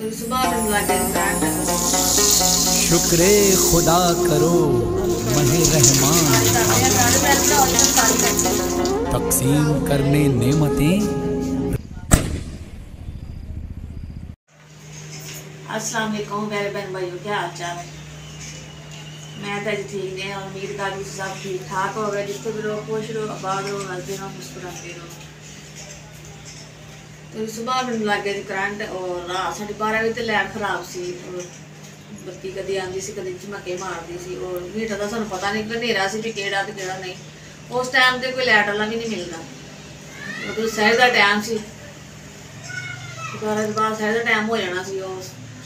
शुक्र खुदा करो महे रहमान तकसीम करने नेमतें। अस्सलाम वालेकुम मेरे बहन भाइयों, क्या हाल चाल है। मैं तो ठीक है और उम्मीद कर रही सब ठीक ठाक हो गए। जिसको भी रहो खुश रहो, आबाद रहो, हंसते रहो, मुस्कुराते रहो। तो सुबह मैंने लग गया करंट और रात 12:30 बजे लैट खराब सी और बत्ती कदी आती सी कदी झमके मारती सी और हीटर का सानू पता नहीं हनेरा से भी केड़ा ते केड़ा नहीं। उस टाइम ते कोई लैट वाला भी नहीं मिलता। मतलब सहर का टाइम सी 12 के बाद सहर का टाइम हो जाना सी और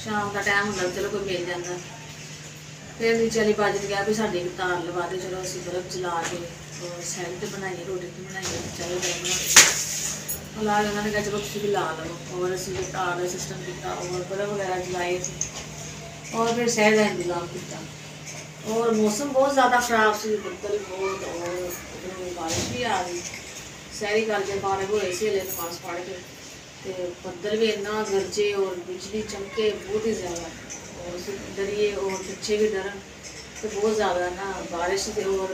शाम का टाइम होंदा चलो कोई मिल जाता। फिर नीचे वाली बाजी गया भी साढ़े तार लगा दे, चलो असं बल्ब चला के और सैल तो बनाइए रोटी तो बनाइए चलो गर्म बना ला के उन्होंने कहा चलो तुम भी ला लो और असं तार का सिस्टम किया और बल्ब वगैरह जलाए थे और फिर सैर का इंतजाम किया। और मौसम बहुत ज़्यादा खराब से बदल बहुत और बारिश भी आ गई। सैरी करके पारे हुए से ले नमाज पढ़ के बदल भी इन्ना गरजे और बिजली चमके बहुत ही ज़्यादा और डरिए और पीछे भी डरन तो बहुत ज़्यादा ना बारिश से और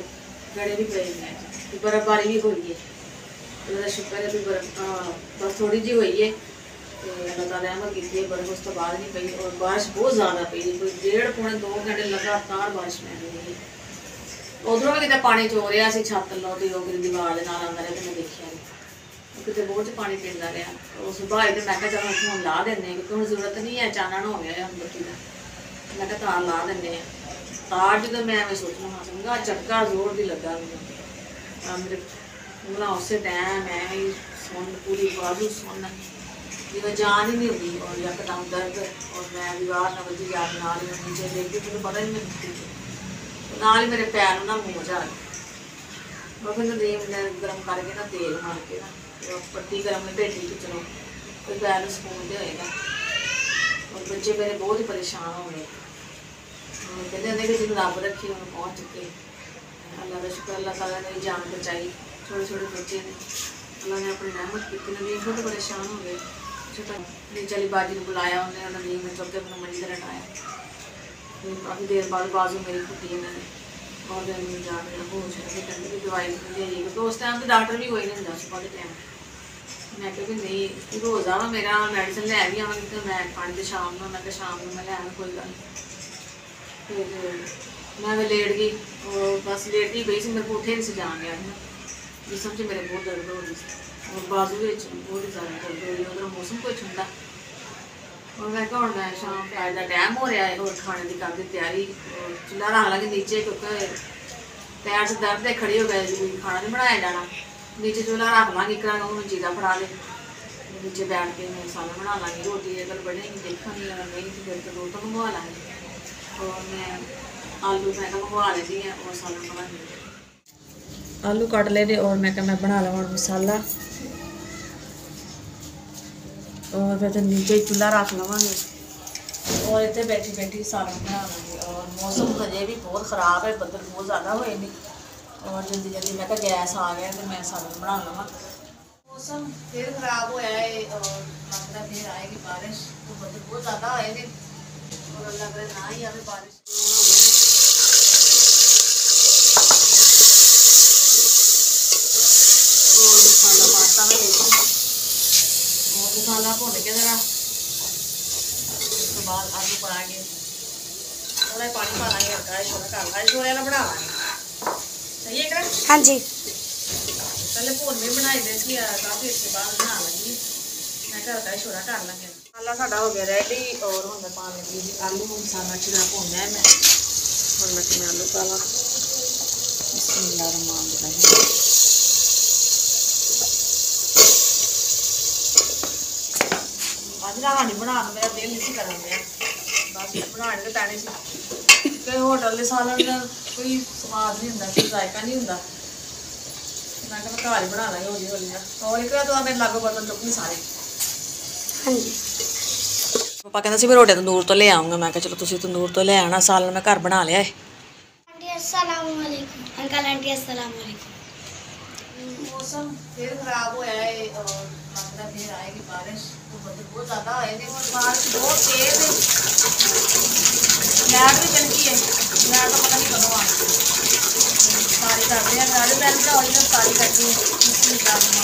गड़े भी पड़े हैं। बर्फबारी भी हुई है तो शुक्र है भी बस थोड़ी जी हुई है तो अल्लाह ताला रहमत की है। बर्फ उस तो बाद नहीं पई और बारिश बहुत ज़्यादा पई, कोई 1.5-2 घंटे लगातार बारिश पै रही है। उधरों भी कितने पानी चो रहा सी छत लो तो दीवार के नाल आंदा रहा तो मैं देखा नहीं कितने बहुत पानी पींदा रहा। तो सुबह आई तो मैं चलो हम ला देने क्योंकि हम जरूरत नहीं है, चानन हो गया हम बत्ती का। मैं कहा तार ला दें तार जो मैं सोचना हाँ समझा झटका जोर भी लगा मेरे पूरा उस टाइम मैं सुन पूरी बाजू सुन जिम्मे जान ही नहीं होगी और यकदम दर्द और मैं दीवार न बजी याद नाल ही नीचे देखती मुझे पता ही नहीं नाल ही मेरे पैर ना मुँह जा मैं फिर नीम गर्म करके ना तेल मार के ना पट्टी गर्म में भेजी कि चलो कोई पैर सुकून तो होएगा। और बच्चे मेरे बहुत ही परेशान हो गए कहते हैं कि जिन रब रखी उन्हें पहुँच चुके। अल्लाह का शुक्र अल्लाह ताला ने जान बचाई। छोटे छोटे बच्चे ने अल्लाह ने अपनी रहमत की नहीं बहुत परेशान हो गए। छोटा नीचे वाली बाजी ने बुलाया उन्हें नीम में चुप के अपना मंजी का हटाया। फिर काफ़ी देर बाद बाजू मेरी फुटी इन्होंने और जाकर होश है कहते कि दवाई ले आई क्योंकि उस टाइम तो डॉक्टर भी कोई नहीं होता सुबह के टाइम। मैं क्योंकि नहीं रोज़ आवा मेरा मेडिसिन लै भी आवागी तो मैं खानी तो शाम को मैं शाम को मैं लैन कोई गल। फिर मैं लेट गई और बस लेट ही गई सी मेरे को उठे नहीं से जान गया जिसम से मेरे बहुत दर्द हो रही थी और बाजू बहुत ही ज़्यादा दर्द हो रही है। उधर मौसम कोई ठंडा और मैं कहा मैं शाम प्याज का टाइम हो रहा है और खाने की कर दी तैयारी और चूल्हा रख लाँगी नीचे क्योंकि पैर से दर्द है खड़ी हो गए खाना नहीं बनाया जाना। नीचे चूल्हा रख लाँगी एक मंजी का फड़ा ले नीचे बैठ के मैं सालन बना लाँगी रोटी अगर बढ़ेगी देखा नहीं अगर नहीं तो फिर तो दो तो मंगवा लाँगी और मैं आलू मैं मंगवा लेती हैं और सालन बना आलू कट ले और मैं बना लवा मसाला और फिर नीचे चूल्हा रख लवेंगे और इतने बैठी बैठी सालन बना लेंगे। और मौसम हजे भी बहुत ख़राब है, बदल बहुत ज़्यादा हुए नहीं और जल्दी जल्दी मैं गैस आ गया तो मैं सालन बना लवा। मौसम फिर ख़राब होया है और लगता फिर आएगी बारिश तो बदल बहुत ज़्यादा आए थे और अल्लाह करे ना ही आए बारिश। और मसाला पाता मैं और मसाला भुन के जरा उसके बाद आलू पा के थोड़ा पानी पा लाँगे हल्का छोटा कर लाँगे छोले ना बना लाँगे सही है कर। हाँ जी पहले भुन भी बनाई दे सी काफ़ी इसके बाद बना लगी मैं हल्का छोटा कर लेंगे। मसाला साडा हो गया रेडी और हम मैं पाने लगी जी आलू मसाला अच्छी तरह भुनना है मैं और मैं आलू पा ला बिस्मिल्लाहिर्रहमानिर्रहीम। अज कहानी बना मेरा दिल नहीं कर बस बनाने तो पैने से होटल के सालन का कोई स्वाद नहीं होंगे कोई जायका नहीं होंगे। मैं घर ही बना ला हौली हौली और एक तो मेरे लागो बर्तन चुकनी सारे। हाँ जी पापा कहते मैं रोटी तंदूर तो ले आऊँगा मैं चलो तुम तंदूर तो ले आना सालन मैं घर बना लिया है। अंकल आंटी अस्सलाम वालेकुम। मौसम फिर खराब होया है और लगता फिर आएगी बारिश तो बहुत ज़्यादा होए ने और बारिश बहुत तेज है। लाइट भी चलती है, लाइट तो पता नहीं कदों आनी। सारी करते हैं सारे बैल का सारी करती है।